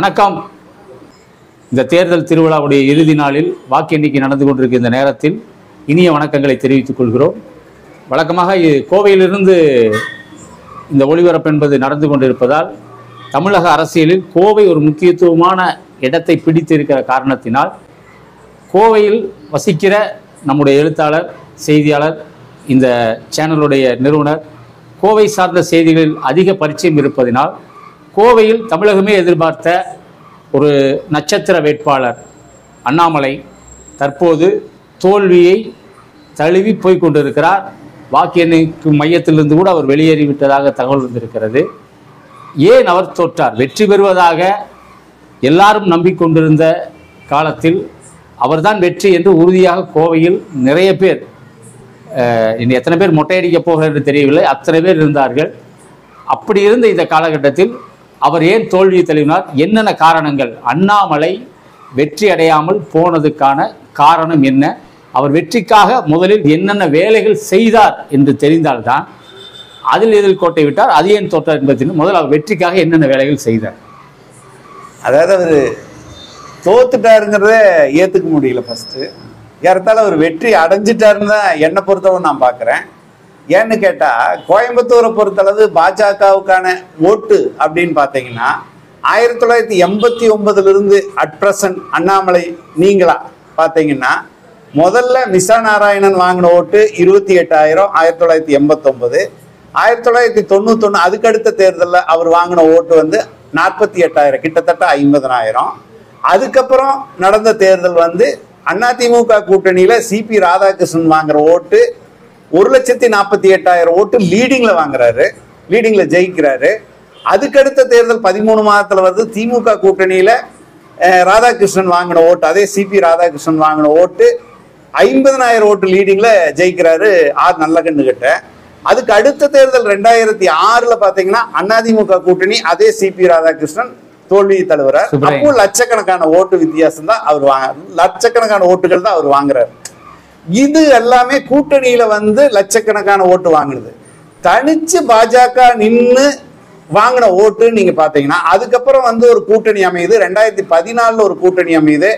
வணக்கம். இந்த தேர்தல் திருவிழாவுடைய இறுதி நாளில் வாக்கு எண்ணிக்கை நடந்து கொண்டிருக்கிற இந்த நேரத்தில் இனிய வணக்கங்களை தெரிவித்துக் கொள்கிறோம். வழக்கமாக கோவையிலிருந்து இந்த ஒளிபரப்பு என்பது நடந்து கொண்டிருப்பதால் தமிழக அரசியலில் கோவை ஒரு முக்கியத்துவமான இடத்தை பிடித்திருக்கிற காரணத்தினால் கோவையில் வசிக்கிற நம்முடைய எழுத்தாளர், செய்தியாளர், இந்த சேனலுடைய நிறுவனர் கோவை சார்ந்த செய்திகளில் அதிக பரிச்சயம் இருப்பதினால் கோவையில் தமிழகமே எதிர்பார்த்த ஒரு நட்சத்திர வேட்பாளர் அண்ணாமலை தற்போது தோல்வியை தழுவி போய் கொண்டிருக்கிறார். வாக்கு எண்ணிக்கை மையத்திலிருந்து கூட அவர் வெளியேறிவிட்டதாக தகவல் வந்திருக்கிறது. ஏன் அவர் தோற்றார்? வெற்றி பெறுவதாக எல்லாரும் நம்பிக்கொண்டிருந்த காலத்தில் அவர்தான் வெற்றி என்று உறுதியாக கோவையில் நிறைய பேர், இன்னும் எத்தனை பேர் மொட்டையடிக்க போகிறார் என்று தெரியவில்லை, அத்தனை பேர் இருந்தார்கள். அப்படி இருந்த இந்த காலகட்டத்தில் அவர் ஏன் தோல்வியை தழுவினார்? என்னென்ன காரணங்கள்? அண்ணாமலை வெற்றி அடையாமல் போனதுக்கான காரணம் என்ன? அவர் வெற்றிக்காக முதலில் என்னென்ன வேலைகள் செய்தார் என்று தெரிந்தால்தான் அதில் எதில் கோட்டை விட்டார், அது ஏன் தோற்றார் என்பது. முதல் அவர் வெற்றிக்காக என்னென்ன வேலைகள் செய்தார்? அதாவது அவர் தோத்துட்டாருங்கிறத ஏற்றுக்க முடியல. ஃபஸ்ட்டு ஏறத்தால அவர் வெற்றி அடைஞ்சிட்டாருன்னு தான் என்னை பொறுத்தவரை நான் பார்க்குறேன். ஏன்னு கேட்டால் கோயம்புத்தூரை பொறுத்தளவு பாஜகவுக்கான ஓட்டு அப்படின்னு பார்த்தீங்கன்னா 1989 அட் ப்ரெசன்ட் அண்ணாமலை நீங்களா பார்த்தீங்கன்னா முதல்ல மிசா நாராயணன் வாங்கின ஓட்டு 28,000 1989. 1991 அதுக்கடுத்த தேர்தலில் அவர் வாங்கின ஓட்டு வந்து 48,000, கிட்டத்தட்ட 50,000. அதுக்கப்புறம் நடந்த தேர்தல் வந்து அதிமுக கூட்டணியில் சிபி ராதாகிருஷ்ணன் வாங்குற ஓட்டு 1,48,000 ஓட்டு லீடிங்கில் வாங்குறாரு, லீடிங்கில் ஜெயிக்கிறாரு. அதுக்கடுத்த தேர்தல் 13 மாதத்தில் வந்து திமுக கூட்டணியில் ராதாகிருஷ்ணன் வாங்கின ஓட்டு, அதே சிபி ராதாகிருஷ்ணன் வாங்கின ஓட்டு 50,000 ஓட்டு லீடிங்கில் ஜெயிக்கிறாரு ஆர் நல்லகண்ணு கிட்ட. அதுக்கு அடுத்த தேர்தல் 2006 பார்த்தீங்கன்னா அதிமுக கூட்டணி, அதே சிபி ராதாகிருஷ்ணன் தோல்வியை தழுவுறார். அப்போ லட்சக்கணக்கான ஓட்டு வித்தியாசம் தான் அவர் லட்சக்கணக்கான ஓட்டுகள் தான் அவர் வாங்குறாரு. இது எல்லாமே கூட்டணியில வந்து லட்சக்கணக்கான ஓட்டு வாங்கினது. தனிச்சு பாஜக நின்று வாங்கின ஓட்டு நீங்க பாத்தீங்கன்னா அதுக்கப்புறம் வந்து ஒரு கூட்டணி அமையுது. 2014 ஒரு கூட்டணி அமையுது.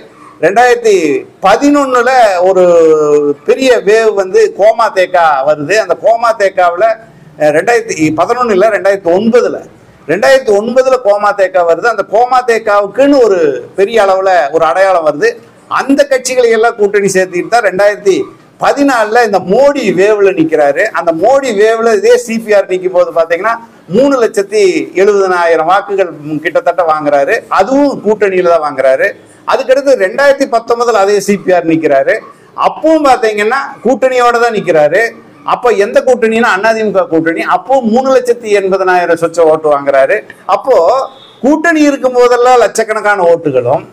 2011 ஒரு பெரிய வேவ் வந்து கோமா தேக்கா வருது. அந்த கோமா தேக்காவில் 2011 இல்லை 2009 கோமா தேக்கா வருது. அந்த கோமா தேக்காவுக்குன்னு ஒரு பெரிய அளவுல ஒரு அடையாளம் வருது. அந்த கட்சிகளை எல்லாம் கூட்டணி சேர்த்துக்கிட்டு தான் 2014 இந்த மோடி வேவ்ல நிக்கிறாரு. அந்த மோடி வேவ்ல இதே சிபிஆர் நிற்கும் போது பாத்தீங்கன்னா 3,70,000 வாக்குகள் கிட்டத்தட்ட வாங்குறாரு. அதுவும் கூட்டணியில தான் வாங்குறாரு. அதுக்கடுத்து 2019 அதே சிபிஆர் நிக்கிறாரு. அப்பவும் பாத்தீங்கன்னா கூட்டணியோட தான் நிக்கிறாரு. அப்போ எந்த கூட்டணினா அதிமுக கூட்டணி. அப்போ 3,80,000 சொச்ச ஓட்டு வாங்குறாரு. அப்போ கூட்டணி இருக்கும் போதெல்லாம் லட்சக்கணக்கான ஓட்டுகளும்,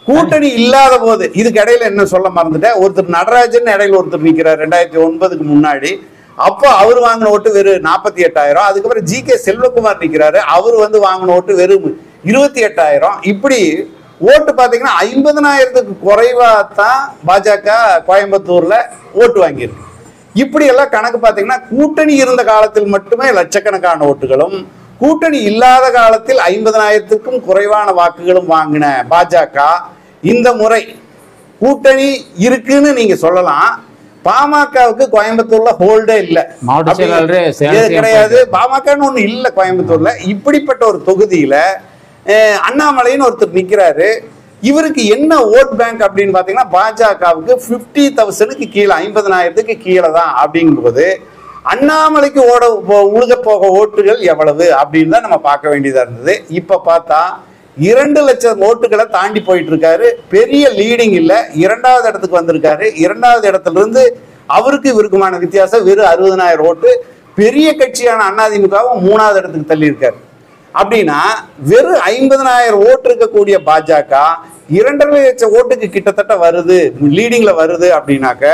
கூட்டணி இல்லாத போது இதுக்கு இடையில என்ன சொல்ல மறந்துட்டேன், ஒருத்தர் நடராஜன் இடையில ஒருத்தர் நிற்கிறார் 2009 முன்னாடி. அப்போ அவர் வாங்கின ஓட்டு வெறும் 48,000. அதுக்கப்புறம் ஜி.கே. செல்வகுமார் நிற்கிறாரு, அவர் வந்து வாங்கின ஓட்டு வெறும் 28,000. இப்படி ஓட்டு பார்த்தீங்கன்னா 50,000க்கு குறைவா தான் பாஜக கோயம்புத்தூர்ல ஓட்டு வாங்கியிருக்கு. இப்படி எல்லாம் கணக்கு பார்த்தீங்கன்னா கூட்டணி இருந்த காலத்தில் மட்டுமே லட்சக்கணக்கான ஓட்டுகளும், கூட்டணி இல்லாத காலத்தில் 50,000க்கும் குறைவான வாக்குகளும் வாங்கின பாஜக இந்த முறை கூட்டணி இருக்குன்னு நீங்க சொல்லலாம். பாமகவுக்கு கோயம்புத்தூர்ல ஹோல்டே இல்லை, கிடையாது. பாமகன்னு ஒண்ணு இல்லை கோயம்புத்தூர்ல. இப்படிப்பட்ட ஒரு தொகுதியில அண்ணாமலைன்னு ஒருத்தர் நிக்கிறாரு. இவருக்கு என்ன ஓட் பேங்க் அப்படின்னு பாத்தீங்கன்னா பாஜகவுக்கு 50,000க்கு கீழே, 50,000க்கு கீழே தான். அப்படிங்கும்போது அண்ணாமலைக்கு உழுத போக ஓட்டுகள் எவ்வளவு அப்படின்னு தான் நம்ம பார்க்க வேண்டியதா இருந்தது. இப்ப பார்த்தா 2 லட்சம் ஓட்டுகளை தாண்டி போயிட்டு இருக்காரு. பெரிய லீடிங் இல்ல, 2வது இடத்துக்கு வந்திருக்காரு. 2வது இடத்துல இருந்து அவருக்கு இவருக்குமான வித்தியாசம் வெறும் 60,000 ஓட்டு. பெரிய கட்சியான அதிமுகவும் 3வது இடத்துக்கு தள்ளி இருக்காரு. அப்படின்னா வெறும் 50,000 ஓட்டு இருக்கக்கூடிய பாஜக 2.5 லட்சம் ஓட்டுக்கு கிட்டத்தட்ட வருது, லீடிங்ல வருது. அப்படின்னாக்க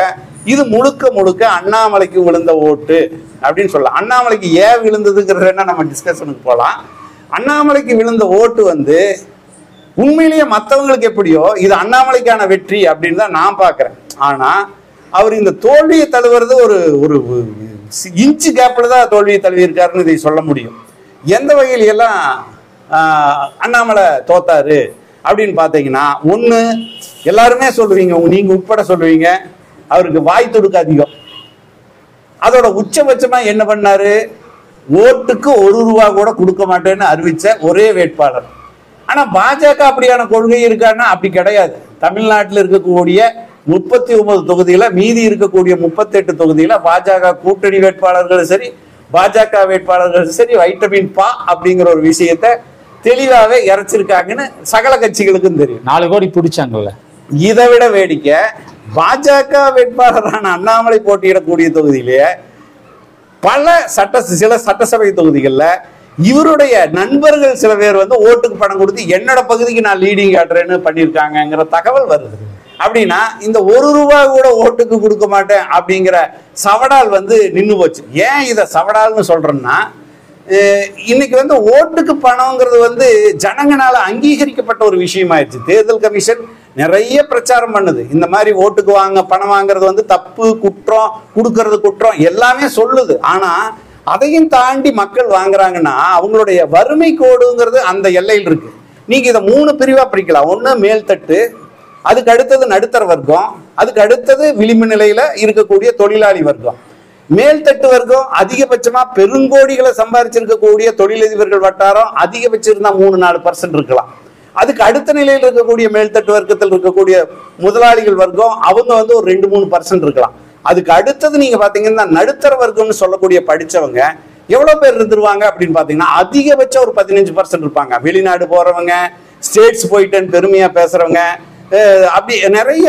இது முழுக்க அண்ணாமலைக்கு விழுந்த ஓட்டு அப்படின்னு சொல்லலாம். அண்ணாமலைக்கு ஏன் விழுந்ததுங்கிறத நம்ம டிஸ்கஷனுக்கு போகலாம். அண்ணாமலைக்கு விழுந்த ஓட்டு வந்து உண்மையிலேயே மற்றவங்களுக்கு எப்படியோ இது அண்ணாமலைக்கான வெற்றி அப்படின்னு தான் நான் பார்க்குறேன். ஆனா அவர் இந்த தோல்வியை தழுவுறது ஒரு இன்ச்சு கேப்ல தான் தோல்வியை தழுவி இருக்காருன்னு இதை சொல்ல முடியும். எந்த வகையில் எல்லாம் அண்ணாமலை தோத்தாரு அப்படின்னு பார்த்தீங்கன்னா, ஒன்று எல்லாருமே சொல்லுவீங்க, நீங்க உட்பட சொல்லுவீங்க, அவருக்கு வாய் துடுக்கு அதிகம். அதோட உச்சபட்சமா என்ன பண்ணாரு, ஓட்டுக்கு ₹1 கூட கொடுக்க மாட்டேன்னு அறிவிச்ச ஒரே வேட்பாளர். ஆனா பாஜக அப்படியான கொள்கை இருக்கான்னா அப்படி கிடையாது. தமிழ்நாட்டில் இருக்கக்கூடிய 39 தொகுதியில, மீதி இருக்கக்கூடிய 38 தொகுதியில பாஜக கூட்டணி வேட்பாளர்களும் சரி, பாஜக வேட்பாளர்கள் சரி, வைட்டமின் பா அப்படிங்கிற ஒரு விஷயத்த தெளிவாகவே இறைச்சிருக்காங்கன்னு சகல கட்சிகளுக்கும் தெரியும். 4 கோடி பிடிச்சாங்கல்ல. இதை விட வேடிக்கை, பாஜக வேட்பாளரான அண்ணாமலை போட்டியிடக்கூடிய தொகுதியிலேயே சில சட்டசபை தொகுதிகள்ல இவருடைய நண்பர்கள் சில பேர் வந்து ஓட்டுக்கு பணம் கொடுத்து என்னோட பகுதிக்கு நான் லீடிங் காட்டுறேன்னு பண்ணியிருக்காங்கிற தகவல் வருது. அப்படின்னா இந்த ₹1 கூட ஓட்டுக்கு கொடுக்க மாட்டேன் அப்படிங்கிற சவடால் வந்து நின்று போச்சு. ஏன் இதை சவடால்னு சொல்றேன்னா, இன்னைக்கு வந்து ஓட்டுக்கு பணம்ங்கிறது வந்து ஜனங்களால அங்கீகரிக்கப்பட்ட ஒரு விஷயமாயிருச்சு. தேர்தல் கமிஷன் நிறைய பிரச்சாரம் பண்ணுது, இந்த மாதிரி ஓட்டுக்கு பணம் வாங்குறது வந்து தப்பு, குற்றம், கொடுக்கறது குற்றம் எல்லாமே சொல்லுது. ஆனா அதையும் தாண்டி மக்கள் வாங்குறாங்கன்னா அவங்களுடைய வறுமை கோடுங்கிறது அந்த எல்லையில் இருக்கு. நீங்க இதை 3 பிரிவா பிரிக்கலாம். ஒண்ணு மேல்தட்டு, அதுக்கு அடுத்தது நடுத்தர வர்க்கம், அதுக்கு அடுத்தது விளிம்பு நிலையில இருக்கக்கூடிய தொழிலாளி வர்க்கம். மேல்தட்டு வர்க்கம் அதிகபட்சமா பெருங்கோடிகளை சம்பாதிச்சிருக்கக்கூடிய தொழிலதிபர்கள் வட்டாரம் அதிகபட்சம் இருந்தா 3-4% இருக்கலாம். அதுக்கு அடுத்த நிலையில் இருக்கக்கூடிய மேல்தட்டு வர்க்கத்தில் இருக்கக்கூடிய முதலாளிகள் வர்க்கம் அவங்க வந்து ஒரு 2-3% இருக்கலாம். அதுக்கு அடுத்தது நீங்க பாத்தீங்கன்னா நடுத்தர வர்க்கம்னு சொல்லக்கூடிய படிச்சவங்க எவ்வளவு பேர் இருந்துருவாங்க அப்படின்னு பாத்தீங்கன்னா, அதிகபட்சம் ஒரு 15% இருப்பாங்க. வெளிநாடு போறவங்க, ஸ்டேட்ஸ் போயிட்டேன்னு பெருமையா பேசுறவங்க, அப்படி நிறைய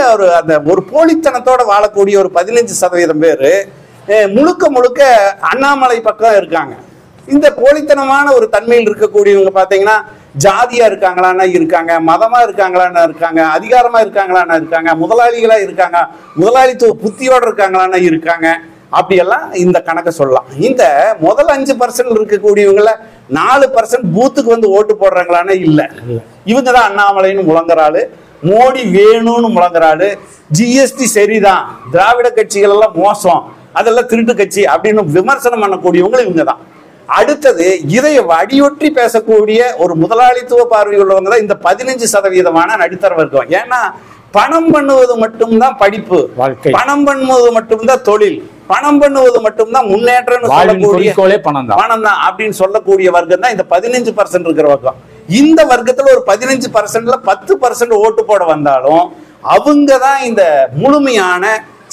ஒரு போலித்தனத்தோட வாழக்கூடிய ஒரு 15% பேரு முழுக்க முழுக்க அண்ணாமலை பக்கம் இருக்காங்க. இந்த போலித்தனமான ஒரு தன்மையில் இருக்கக்கூடியவங்க பாத்தீங்கன்னா, ஜாதியா இருக்காங்களான்னா இருக்காங்க, மதமா இருக்காங்களான்னா இருக்காங்க, அதிகாரமா இருக்காங்களான்னா இருக்காங்க, முதலாளிகளா இருக்காங்க, முதலாளித்துவ புத்தியோட இருக்காங்களான்னா இருக்காங்க. அப்படியெல்லாம் இந்த கணக்கை சொல்லலாம். இந்த முதல் 5% இருக்கக்கூடியவங்கள 4% பூத்துக்கு வந்து ஓட்டு போடுறாங்களான்னா இல்ல. இவங்க தான் அண்ணாமலைன்னு முழங்குறாரு, மோடி வேணும்னு முழங்குறாரு, ஜிஎஸ்டி சரிதான், திராவிட கட்சிகள் எல்லாம் மோசம், அதெல்லாம் திருட்டு கட்சி அப்படின்னு விமர்சனம் பண்ணக்கூடியவங்க இவங்க தான். அடுத்தது இதை அடியொற்றி பேசக்கூடிய ஒரு முதலாளித்துவ பார்வை உள்ளவங்க தான் இந்த 15% நடுத்தர வர்க்கம். ஏன்னா பணம் பண்ணுவது மட்டும்தான் படிப்பு, பணம் பண்ணுவது மட்டும்தான் தொழில், பணம் பண்ணுவது மட்டும்தான் முன்னேற்றம் பணம் தான் அப்படின்னு சொல்லக்கூடிய வர்க்கம் தான் இந்த 15% இருக்கிற வர்க்கம். இந்த வர்க்கத்துல ஒரு 15%ல 10% ஓட்டு போட வந்தாலும் அவங்க தான் இந்த முழுமையான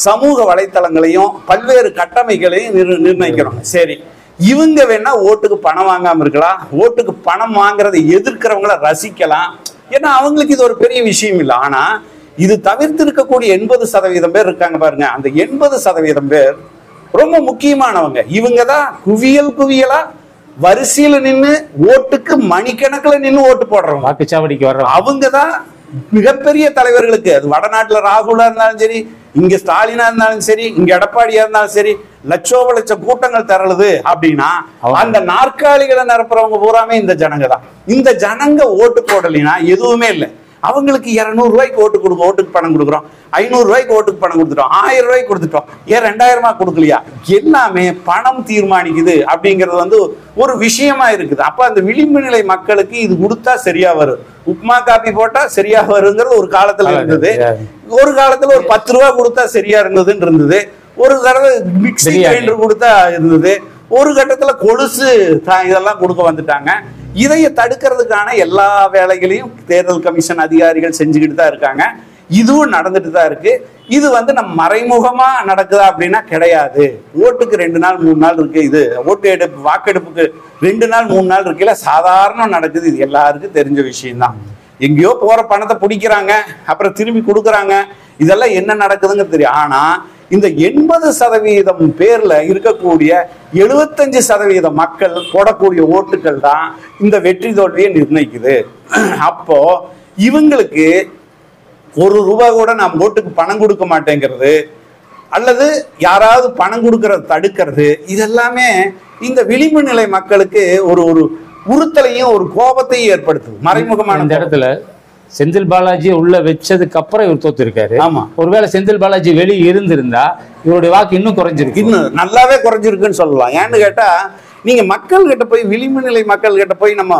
சமூக வலைத்தளங்களையும் பல்வேறு கட்டமைகளையும் நிர்ணயிக்கிறோம். சரி, இவங்க வேணா ஓட்டுக்கு பணம் வாங்காம இருக்கலாம், ஓட்டுக்கு பணம் வாங்குறதை எதிர்க்கிறவங்கள ரசிக்கலாம், ஏன்னா அவங்களுக்கு இது ஒரு பெரிய விஷயம் இல்லை. ஆனா இது தவிர்த்து இருக்கக்கூடிய 80% பேர் இருக்காங்க பாருங்க, அந்த 80% பேர் ரொம்ப முக்கியமானவங்க. இவங்க தான் குவியலா வரிசையில நின்று ஓட்டுக்கு மணிக்கணக்கில் நின்று ஓட்டு போடுறவங்க, வாக்குச்சாவடிக்கு வர்றோம். அவங்க தான் மிகப்பெரிய தலைவர்களுக்கு, அது வடநாட்டுல ராகுலா இருந்தாலும் சரி, இங்க ஸ்டாலினா இருந்தாலும் சரி, இங்க எடப்பாடியா இருந்தாலும் சரி, லட்சோப கூட்டங்கள் திரளுது அப்படின்னா அந்த நாற்காலிகளை நிரப்புறவங்க பூராமே இந்த ஜனங்க தான். இந்த ஜனங்க ஓட்டு போடலைன்னா எதுவுமே இல்லை. அவங்களுக்கு ₹200 ஓட்டுக்கு பணம் கொடுக்குறோம், ₹500 ஓட்டுக்கு பணம் கொடுத்துட்டோம், ₹1000 கொடுத்துட்டோம், ஏன் 2000 கொடுக்கலையா, எல்லாமே பணம் தீர்மானிக்குது அப்படிங்கிறது வந்து ஒரு விஷயமா இருக்குது. அப்ப அந்த விளிம்பு நிலை மக்களுக்கு இது கொடுத்தா சரியா வரும், உப்மா காப்பி போட்டா சரியா வருங்கிறது ஒரு காலத்துல இருந்தது. ஒரு காலத்துல ஒரு ₹10 கொடுத்தா சரியா இருந்ததுன்னு இருந்தது, ஒரு தடவை மிக்சி கிரைண்டர் கொடுத்தா இருந்தது, ஒரு கட்டத்துல கொலுசு இதெல்லாம் கொடுக்க வந்துட்டாங்க. இதைய தடுக்கிறதுக்கான எல்லா வேலைகளையும் தேர்தல் கமிஷன் அதிகாரிகள் செஞ்சுக்கிட்டு தான் இருக்காங்க. இதுவும் நடந்துட்டு தான் இருக்கு. இது வந்து நம்ம மறைமுகமா நடக்குதா அப்படின்னா கிடையாது. ஓட்டுக்கு 2 நாள் 3 நாள் இருக்கு, இது வாக்கெடுப்புக்கு 2 நாள் 3 நாள் இருக்குல்ல, சாதாரண நடக்குது. இது எல்லாருக்கும் தெரிஞ்ச விஷயம்தான். எங்கேயோ போற பணத்தை பிடிக்கிறாங்க, அப்புறம் திரும்பி கொடுக்குறாங்க, இதெல்லாம் என்ன நடக்குதுங்க தெரியும். ஆனா இந்த 80% பேர்ல இருக்கக்கூடிய 75% மக்கள் போடக்கூடிய ஓட்டுகள் தான் இந்த வெற்றி தோல்வியை நிர்ணயிக்குது. அப்போ இவங்களுக்கு ₹1 கூட நாம் ஓட்டுக்கு பணம் கொடுக்க மாட்டேங்கிறது, அல்லது யாராவது பணம் கொடுக்கறத தடுக்கிறது, இதெல்லாமே இந்த விளிம்பு நிலை மக்களுக்கு ஒரு உறுத்தலையும் ஒரு கோபத்தையும் ஏற்படுத்துது. மறைமுகமான இடத்துல செந்தில் பாலாஜி உள்ள வச்சதுக்கு அப்புறம் இவர் தோத்து இருக்காரு. ஆமா, ஒருவேளை செந்தில் பாலாஜி வெளியே இருந்திருந்தா இவருடைய வாக்கு இன்னும் குறைஞ்சிருக்கு, இன்னும் நல்லாவே குறைஞ்சிருக்குன்னு சொல்லலாம். ஏன்னு கேட்டா, நீங்க மக்கள் கிட்ட போய், விளிம்பு நிலை மக்கள் கிட்ட போய் நம்ம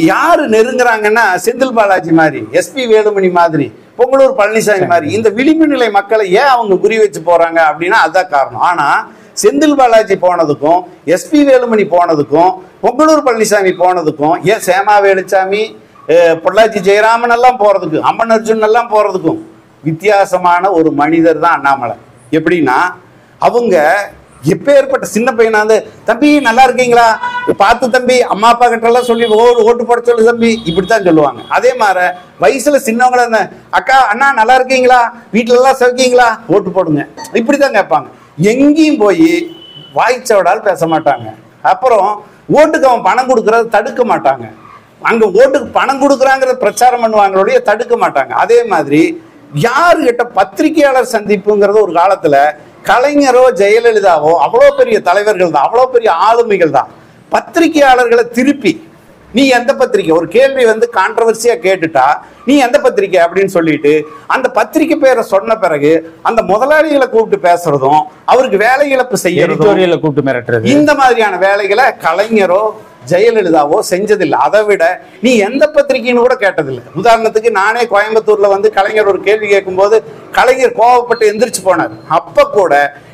யாரு நெருங்குறாங்கன்னா செந்தில் பாலாஜி மாதிரி, எஸ்பி வேலுமணி மாதிரி, பொங்கலூர் பழனிசாமி மாதிரி இந்த விளிம்பு நிலை மக்களை ஏன் அவங்க குறி வச்சு போறாங்க அப்படின்னா அதுதான் காரணம். ஆனா செந்தில் பாலாஜி போனதுக்கும் எஸ்பி வேலுமணி போனதுக்கும் பொங்கலூர் பழனிசாமி போனதுக்கும் ஏன் சேமா வேலுச்சாமி பொள்ளாச்சி ஜெயராமன் எல்லாம் போறதுக்கும் அம்மன் அர்ஜுன் எல்லாம் போறதுக்கும் வித்தியாசமான ஒரு மனிதர் தான் அண்ணாமலை. எப்படின்னா அவங்க எப்பேற்பட்ட சின்ன பையனா வந்து தம்பி நல்லா இருக்கீங்களா, பார்த்து தம்பி அம்மா அப்பா கிட்ட எல்லாம் சொல்லி ஓட்டு போட சொல்லு தம்பி, இப்படித்தான் சொல்லுவாங்க. அதே மாதிரி வயசுல சின்னவங்கள அக்கா அண்ணா நல்லா இருக்கீங்களா, வீட்டுல எல்லாம் சவுக்கீங்களா, ஓட்டு போடுங்க, இப்படித்தான் கேட்பாங்க. எங்கேயும் போய் வாய்ச்சவடால் பேச மாட்டாங்க. அப்புறம் ஓட்டுக்கு அவன் பணம் கொடுக்கறத தடுக்க மாட்டாங்க. அங்க ஓட்டுக்கு பணம் கொடுக்குறாங்கிறத பிரச்சாரம் பண்ணுவாங்களோடைய தடுக்க மாட்டாங்க. அதே மாதிரி யாருகிட்ட பத்திரிகையாளர் சந்திப்புங்கிறது ஒரு காலத்துல கலைஞரோ ஜெயலலிதாவோ அவ்வளோ பெரிய தலைவர்கள் தான், அவ்வளோ பெரிய ஆளுமைகள் தான். பத்திரிகையாளர்களை திருப்பி நீ எந்த பத்திரிகை, ஒரு கேள்வி வந்து கான்ட்ரவர்சியா கேட்டுட்டா நீ எந்த பத்திரிகை அப்படின்னு சொல்லிட்டு அந்த பத்திரிகை பேரை சொன்ன பிறகு அந்த முதலாளிகளை கூப்பிட்டு பேசுறதும் அவருக்கு வேலை இழப்பு செய்யறதும் கூப்பிட்டு மிரட்டுறது, இந்த மாதிரியான வேலைகளை கலைஞரோ ஜெயலலிதாவோ செஞ்சதில்லை. அதை விட நீ எந்த பத்திரிகைன்னு கூட கேட்டதில்லை. உதாரணத்துக்கு நானே கோயம்புத்தூர்ல வந்து கலைஞர் ஒரு கேள்வி கேட்கும் போது கலைஞர் கோவப்பட்டு எந்திரிச்சு போனார். அப்ப கூட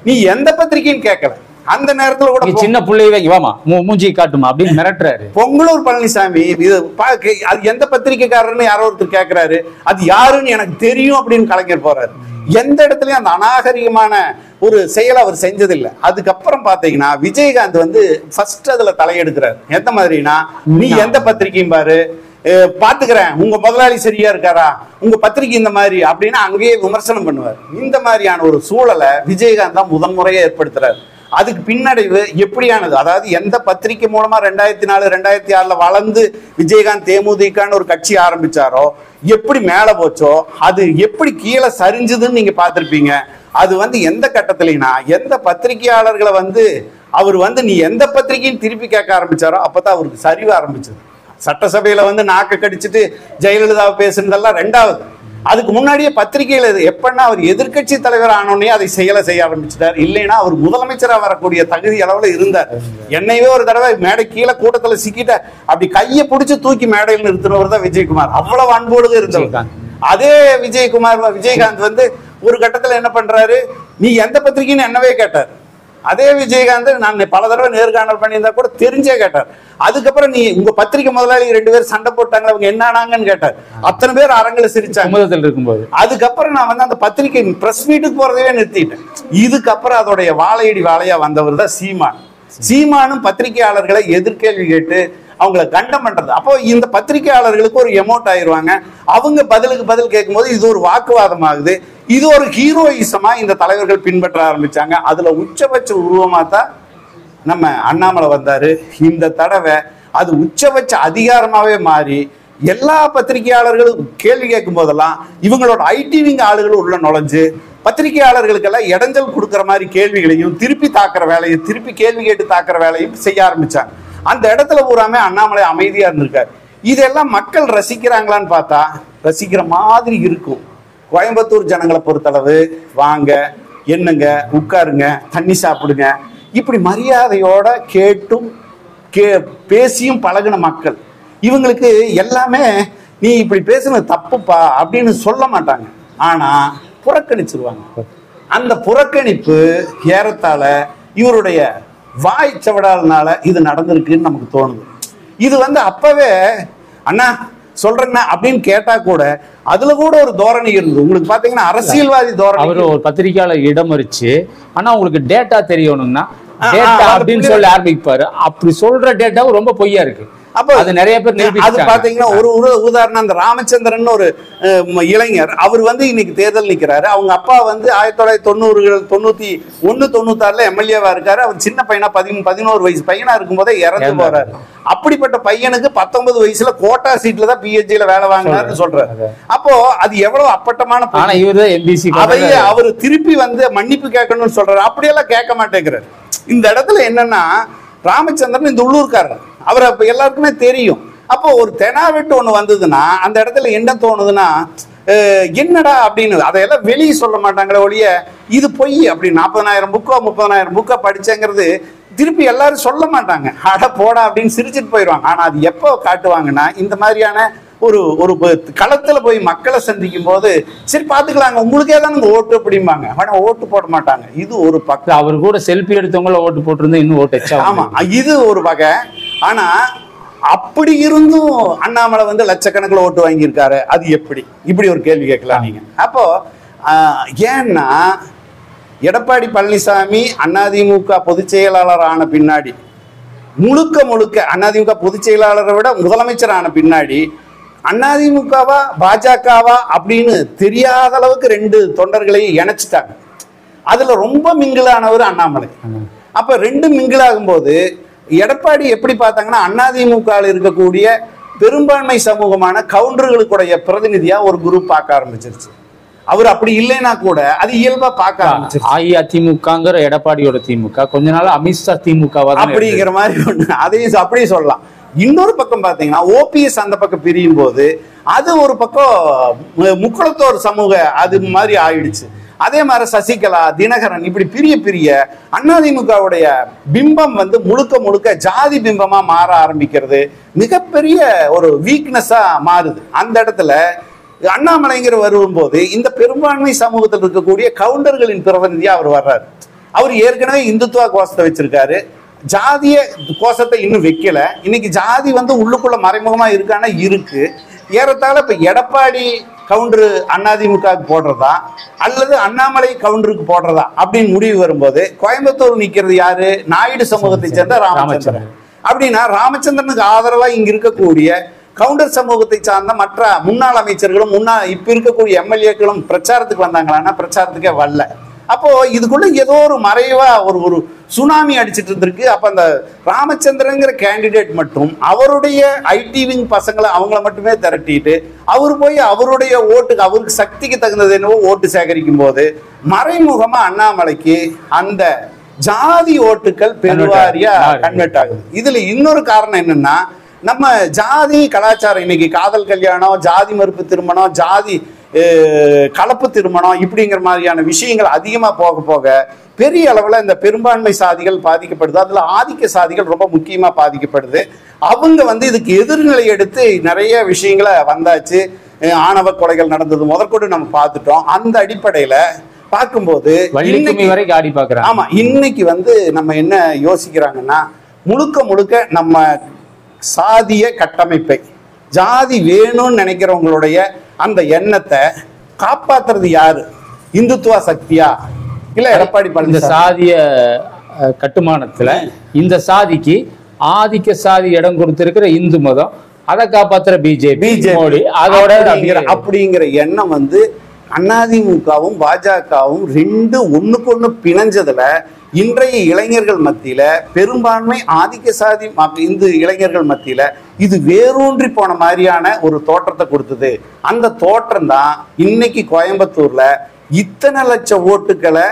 நீ எந்த பத்திரிகைன்னு கேட்கல. அந்த நேரத்துல கூட சின்ன பிள்ளைவே இவாமா மூஞ்சி காட்டுமா அப்படின்னு மிரட்டுறாரு. பொங்கலூர் பழனிசாமி இது அது எந்த பத்திரிகைக்காரன்னு யாரோ ஒருத்தர் கேட்கிறாரு, அது யாருன்னு எனக்கு தெரியும் அப்படின்னு கலைஞர் போறாரு. எந்த இடத்துலயும் அந்த அநாகரிகமான ஒரு செயலை அவர் செஞ்சதில்லை. அதுக்கப்புறம் பாத்தீங்கன்னா விஜயகாந்த் வந்து ஃபர்ஸ்ட் அதுல தலையெடுக்கிறார். எந்த மாதிரினா நீ எந்த பத்திரிகையும் பாரு, பாத்துக்கிறேன், உங்க முதலாளி சரியா இருக்காரா, உங்க பத்திரிகை இந்த மாதிரி அப்படின்னு அங்கேயே விமர்சனம் பண்ணுவார். இந்த மாதிரியான ஒரு சூழலை விஜயகாந்த் தான் முதன்முறையை ஏற்படுத்துறாரு. அதுக்கு பின்னடைவு எப்படியானது, அதாவது எந்த பத்திரிகை மூலமா 2004 2006 வளர்ந்து விஜயகாந்த் தேமுதிகன்னு ஒரு கட்சி ஆரம்பிச்சாரோ, எப்படி மேல போச்சோ அது எப்படி கீழே சரிஞ்சுதுன்னு நீங்க பார்த்திருப்பீங்க. அது வந்து எந்த கட்டத்திலனா எந்த பத்திரிகையாளர்களை வந்து அவர் வந்து நீ எந்த பத்திரிகையும் திருப்பி கேட்க ஆரம்பிச்சாரோ அப்பதான் அவருக்கு சரிவு ஆரம்பிச்சது. சட்டசபையில வந்து நாக்க கடிச்சிட்டு ஜெயலலிதாவை பேசுனதெல்லாம் ரெண்டாவது. அதுக்கு முன்னாடியே பத்திரிகையில எப்பன்னா அவர் எதிர்கட்சி தலைவர் ஆனோடனே அதை செய்ய ஆரம்பிச்சிட்டார். இல்லைன்னா அவர் முதலமைச்சரா வரக்கூடிய தகுதி அளவுல இருந்தார். என்னையவே ஒரு தடவை மேடை கீழே கூட்டத்துல சிக்கிட்ட அப்படி கையை பிடிச்சு தூக்கி மேடையில் நிறுத்தினவர் தான் விஜயகுமார். அவ்வளவு அன்போடு இருந்தவர். அதே விஜயகாந்த் வந்து ஒரு கட்டத்துல என்ன பண்றாரு, நீ எந்த பத்திரிகைன்னு என்னவே கேட்டார். அதே விஜயகாந்த் நான் பல தடவை நேர்காணல் பண்ணியிருந்தா கூட தெரிஞ்சே கேட்டார். அதுக்கப்புறம் நீ உங்க பத்திரிகை முதலாளி 2 பேர் சண்டை போட்டாங்க, அவங்க என்ன ஆனாங்கன்னு கேட்டார். அத்தனை பேர் அரங்கில சிரிச்சாங்க இருக்கும்போது. அதுக்கப்புறம் நான் வந்து அந்த பத்திரிகை பிரஸ் மீட்டுக்கு போறதவே நிறுத்திட்டேன். இதுக்கப்புறம் அதோடைய வாழையா வந்தவர் தான் சீமான். சீமானும் பத்திரிகையாளர்களை எதிர்கேள்வி கேட்டு அவங்களை கண்டம் பண்றது. அப்போ இந்த பத்திரிகையாளர்களுக்கு ஒரு எமோட் ஆயிடுவாங்க. அவங்க பதிலுக்கு பதில் கேட்கும்போது இது ஒரு வாக்குவாதம் ஆகுது. இது ஒரு ஹீரோயிசமா இந்த தலைவர்கள் பின்பற்ற ஆரம்பிச்சாங்க. அதுல உச்சபட்ச உருவமா தான் நம்ம அண்ணாமலை வந்தாரு. இந்த தடவை அது உச்சபட்ச அதிகாரமாவே மாறி எல்லா பத்திரிகையாளர்களும் கேள்வி கேட்கும் போதெல்லாம் இவங்களோட ஐடி விங் ஆளுகளும் உள்ள நுழைஞ்சு பத்திரிகையாளர்களுக்கெல்லாம் இடைஞ்சல் கொடுக்குற மாதிரி கேள்விகளையும் திருப்பி தாக்குற வேலையும் திருப்பி கேள்வி கேட்டு தாக்குற வேலையும் செய்ய ஆரம்பிச்சாங்க. அந்த இடத்துல பூராமே அண்ணாமலை அமைதியா இருந்திருக்காரு. இதெல்லாம் மக்கள் ரசிக்கிறாங்களான்னு பார்த்தா ரசிக்கிற மாதிரி இருக்கும். கோயம்புத்தூர் ஜனங்களை பொறுத்தளவு வாங்க, என்னங்க, உட்காருங்க, தண்ணி சாப்பிடுங்க, இப்படி மரியாதையோட கேட்டும் பேசியும் பழகின மக்கள். இவங்களுக்கு எல்லாமே நீ இப்படி பேசுனது தப்புப்பா அப்படின்னு சொல்ல மாட்டாங்க. ஆனா புறக்கணிச்சிருவாங்க. அந்த புறக்கணிப்பு ஏறத்தாழ இவருடைய வாய்ச்சவடாலனால இது நடந்திருக்குன்னு நமக்கு தோணுது. இது வந்து அப்பவே அண்ணா சொல்றேன்னா அப்படின்னு கேட்டா கூட அதுல கூட ஒரு தோரணை இருந்தது. உங்களுக்கு பாத்தீங்கன்னா அரசியல்வாதி தோரணை. அவர் ஒரு பத்திரிகையாளர் இடமறிச்சு ஆனா உங்களுக்கு டேட்டா தெரியணும்னா டேட்டா அப்படின்னு சொல்லி ஆரம்பிப்பாரு. அப்படி சொல்ற டேட்டா ரொம்ப பொய்யா இருக்கு. அப்போ அது நிறைய பேர் அது பாத்தீங்கன்னா ஒரு உதாரணம் அந்த ராமச்சந்திரன் ஒரு இளைஞர், அவர் வந்து இன்னைக்கு தேர்தல் நிக்கிறாரு. அவங்க அப்பா வந்து 1991 96 எம்எல்ஏவா இருக்காரு. அவர் சின்ன பையனா 11 வயசு பையனா இருக்கும் போதே இறந்து போறாரு. அப்படிப்பட்ட பையனுக்கு 19 வயசுல கோட்டா சீட்ல தான் பிஹெச்டில வேலை வாங்கினாருன்னு சொல்றாரு. அப்போ அது எவ்வளவு அப்பட்டமான அவரு திருப்பி வந்து மன்னிப்பு கேட்கணும்னு சொல்றாரு. அப்படியெல்லாம் கேட்க மாட்டேங்கிறாரு. இந்த இடத்துல என்னன்னா ராமச்சந்திரன் இந்த உள்ளூர்காரர், அவர் அப்ப எல்லாருக்குமே தெரியும். அப்போ ஒரு தெனாவெட்டு ஒண்ணு வந்ததுன்னா அந்த இடத்துல என்ன தோணுதுன்னா என்னடா அப்படின்னு அதையெல்லாம் வெளியே சொல்ல மாட்டாங்களே ஒழிய இது பொய் அப்படி 40,000 புக்கோ 30,000 புக்கோ படிச்சேங்கிறது திருப்பி எல்லாரும் சொல்ல மாட்டாங்க, அட போடா அப்படின்னு சிரிச்சுட்டு போயிடுவாங்க. ஆனா அது எப்போ காட்டுவாங்கன்னா, இந்த மாதிரியான ஒரு ஒரு களத்துல போய் மக்களை சந்திக்கும் போது, சரி பாத்துக்கலாங்க உங்களுக்கே தான் ஓட்டு அப்படிம்பாங்க. ஆனா ஓட்டு போட மாட்டாங்க. இது ஒரு பக்கம். அவர் கூட செல்ஃபி எடுத்தவங்கள ஓட்டு போட்டிருந்தா இன்னும் ஓட்டு எச்சா. ஆமா, இது ஒரு வகை. ஆனா அப்படி இருந்தும் அண்ணாமலை வந்து லட்சக்கணக்கில் ஓட்டு வாங்கியிருக்காரு. அது எப்படி? இப்படி ஒரு கேள்வி கேட்கலாம் நீங்க. அப்போ ஏன்னா எடப்பாடி பழனிசாமி அதிமுக பொதுச் செயலாளர் ஆன பின்னாடி, முழுக்க முழுக்க அதிமுக பொதுச் செயலாளரை விட முதலமைச்சர் ஆன பின்னாடி, அதிமுகவா பாஜகவா அப்படின்னு தெரியாத அளவுக்கு 2 தொண்டர்களையும் இணைச்சிட்டாங்க. அதுல ரொம்ப மிங்கிளானவர் அண்ணாமலை. அப்ப 2 மிங்கிளாகும் போது எடப்பாடி எப்படி பார்த்தாங்கன்னா, அதிமுக இருக்கக்கூடிய பெரும்பான்மை சமூகமான கவுண்டர்களுடைய பிரதிநிதியா ஒரு குரூப் பார்க்க ஆரம்பிச்சிருச்சு. அவர் அப்படி இல்லைன்னா கூட அது இயல்பா பார்க்க ஆரம்பிச்சிருச்சு. அஇஅதிமுகங்கிற எடப்பாடியோட திமுக கொஞ்ச நாள் அமித்ஷா திமுக அப்படிங்கிற மாதிரி ஒண்ணு, அதையும் அப்படியே சொல்லலாம். இன்னொரு பக்கம் பாத்தீங்கன்னா ஓபிஎஸ் அந்த பக்கம் பிரியும் போது அது ஒரு பக்கம் முக்குளத்தோர் சமூக அது மாதிரி ஆயிடுச்சு. அதே மாதிரி சசிகலா, தினகரன் இப்படி பிரிய அதிமுகவுடைய பிம்பம் வந்து முழுக்க முழுக்க ஜாதி பிம்பமா மாற ஆரம்பிக்கிறது. மிகப்பெரிய ஒரு வீக்னஸா மாறுது. அந்த இடத்துல அண்ணாமலைங்கிற வரும்போது இந்த பெரும்பான்மை சமூகத்தில் இருக்கக்கூடிய கவுண்டர்களின் பிரதிநிதியா அவர் வர்றாரு. அவர் ஏற்கனவே இந்துத்துவ கோஷத்தை வச்சிருக்காரு, ஜாதிய கோஷத்தை இன்னும் வைக்கல. இன்னைக்கு ஜாதி வந்து உள்ளுக்குள்ள மறைமுகமா இருக்கானா இருக்கு. ஏறத்தாழ இப்ப எடப்பாடி கவுண்டரு அதிமுக போடுறதா அல்லது அண்ணாமலை கவுண்டருக்கு போடுறதா அப்படின்னு முடிவு வரும்போது கோயம்புத்தூர் நிக்கிறது யாரு? நாயுடு சமூகத்தை சேர்ந்த ராமச்சந்திரன். அப்படின்னா ராமச்சந்திரனுக்கு ஆதரவா இங்க இருக்கக்கூடிய கவுண்டர் சமூகத்தை சார்ந்த மற்ற முன்னாள் அமைச்சர்களும் இப்ப இருக்கக்கூடிய எம்எல்ஏக்களும் பிரச்சாரத்துக்கு வந்தாங்களான்னா பிரச்சாரத்துக்கே வரல. அப்போ இதுக்குள்ள ஏதோ ஒரு மறைவா ஒரு சுனாமி அடிச்சிட்டு இருந்திருக்கு. அப்ப அந்த ராமச்சந்திரங்கிற கேண்டிடேட் மட்டும் அவருடைய ஐடி விங் பசங்களை அவங்கள மட்டுமே திரட்டிட்டு அவர் போய் அவருடைய ஓட்டுக்கு அவருக்கு சக்திக்கு தகுந்தது என்னவோ ஓட்டு சேகரிக்கும் போது மறைமுகமா அண்ணாமலைக்கு அந்த ஜாதி ஓட்டுகள் பெருவாரியா கன்வெர்ட் ஆகுது. இதுல இன்னொரு காரணம் என்னன்னா, நம்ம ஜாதி கலாச்சாரம் இன்னைக்கு காதல் கல்யாணம், ஜாதி மறுப்பு திருமணம், ஜாதி கலப்பு திருமணம் இப்படிங்கிற மாதிரியான விஷயங்கள் அதிகமா போக போக பெரிய அளவுல இந்த பெரும்பான்மை சாதிகள் பாதிக்கப்படுது. அதுல ஆதிக்க சாதிகள் ரொம்ப முக்கியமா பாதிக்கப்படுது. அவங்க வந்து இதுக்கு எதிர்நிலை எடுத்து நிறைய விஷயங்களை வந்தாச்சு. ஆணவ கொலைகள் நடந்தது முதற்கொண்டு நம்ம பார்த்துட்டோம். அந்த அடிப்படையில பார்க்கும்போது ஆமா இன்னைக்கு வந்து நம்ம என்ன யோசிக்கிறாங்கன்னா, முழுக்க முழுக்க நம்ம சாதிய கட்டமைப்பை, ஜாதி வேணும்னு நினைக்கிறவங்களுடைய அந்த எண்ணத்தை காப்பாத்துறது யாரு? இந்துத்துவ சக்தியா இல்ல எடப்பாடி பழனிசாமி? சாதிய கட்டுமானத்துல இந்த சாதிக்கு ஆதிக்க சாதி இடம் கொடுத்திருக்கிற இந்து மதம், அதை காப்பாத்துற பிஜேபி மோடி அதோட அப்படிங்கிற எண்ணம் வந்து அதிமுகவும் பாஜகவும் 2 ஒண்ணுக்கு ஒண்ணு பிணைஞ்சதுல இன்றைய இளைஞர்கள் மத்தியில, பெரும்பான்மை ஆதிக்க சாதி இந்து இளைஞர்கள் மத்தியில இது வேரூன்றி போன மாதிரியான ஒரு தோற்றத்தை கொடுத்தது. அந்த தோற்றம் தான் இன்னைக்கு கோயம்புத்தூர்ல இத்தனை லட்சம் ஓட்டுக்களை